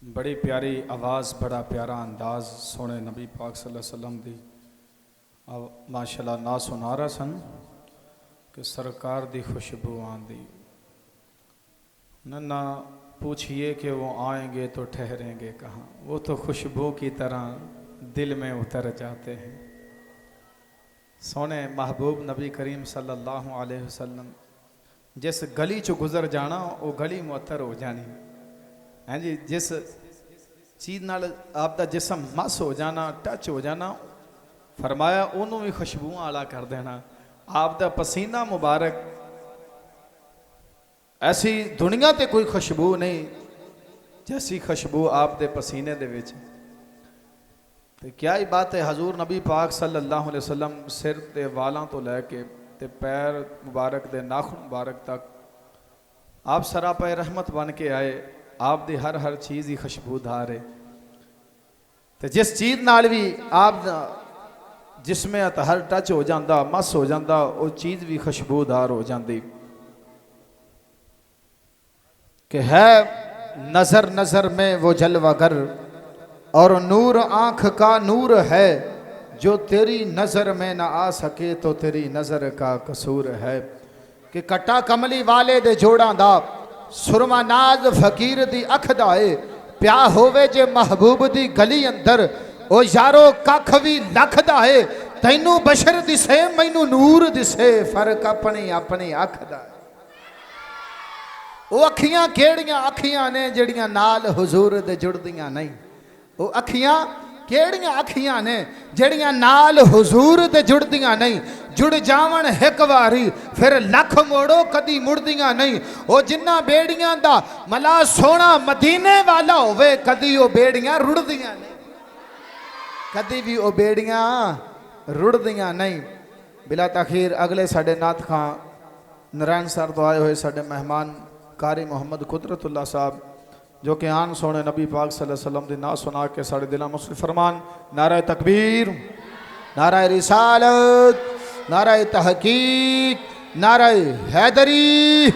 बड़ी प्यारी आवाज़, बड़ा प्यारा अंदाज सोने नबी पाक सल्लल्लाहु अलैहि वसल्लम दी माशाल्लाह ना सुना रहा सन कि सरकार दी खुशबू आंदी ना पूछिए कि वो आएंगे तो ठहरेंगे कहाँ, वो तो खुशबू की तरह दिल में उतर जाते हैं। सोने महबूब नबी करीम सल्लल्लाहु अलैहि वसल्लम जिस गली चो गुजर जाना वो गली मुअत्तर हो जानी है जी। जिस चीज़ नाल आपका जिसम मस हो जाना, टच हो जाना, फरमाया उन्होंने भी खुशबू आला कर देना। आपका पसीना मुबारक, ऐसी दुनिया ते कोई खुशबू नहीं जैसी खुशबू आपके पसीने दे विच। तो क्या ही बात है, हजूर नबी पाक सल्लल्लाहु अलैहि वसल्लम सिर ते वालों तो लैके ते पैर मुबारक दे नाखून मुबारक तक आप सरापा रहमत बन के आए। आप दी हर चीज़ ही खुशबूदार है। तो जिस चीज़ नाल भी आप जिसमें हर टच हो जाता, मस हो जाता, वो चीज़ भी खुशबूदार हो जाती। कि है नज़र नज़र में वो जलवागर और नूर आँख का नूर है, जो तेरी नज़र में ना आ सके तो तेरी नज़र का कसूर है। कि कट्टा कमली वाले दे जोड़ां दा सुरमा नाज फकीर दी अख दा ए, प्या होवे जे महबूब दी गली अंदर ओ यारो कख भी लख दा ए। तैनू बशर दिसे मैनू नूर दिसे, फर्क अपनी अपनी अख दा। वो अखियां केड़ियां अखियां ने जड़ियां नाल हुजूर दे जुड़दियां नहीं। वो अखियां केड़ियां अखियां ने जड़ियां नाल हुजूर दे जुड़दियां नहीं। जुड़ जावन एक बारी फिर लख मोड़ो कदी मुड़दियां नहीं। वो जिन्ना बेड़ियां दा मला सोना मदीने वाला होवे, कदी वो बेड़ियां रुड़दियां नहीं, कदी भी वो बेड़ियां रुड़दियां नहीं। बिला तखीर अगले साडे नाथ खां नारायण सर तो आए हुए साडे मेहमान कारी मोहम्मद कुदरतुल्लाह साहब, जो कि आन सोने नबी पाक सल्लल्लाहु अलैहि वसल्लम दी ना सुना के साढ़े दिल मुस्लिम फरमान। नारा तकबीर, नारा रिसालत, नारा तहकीक, नारा हैदरी।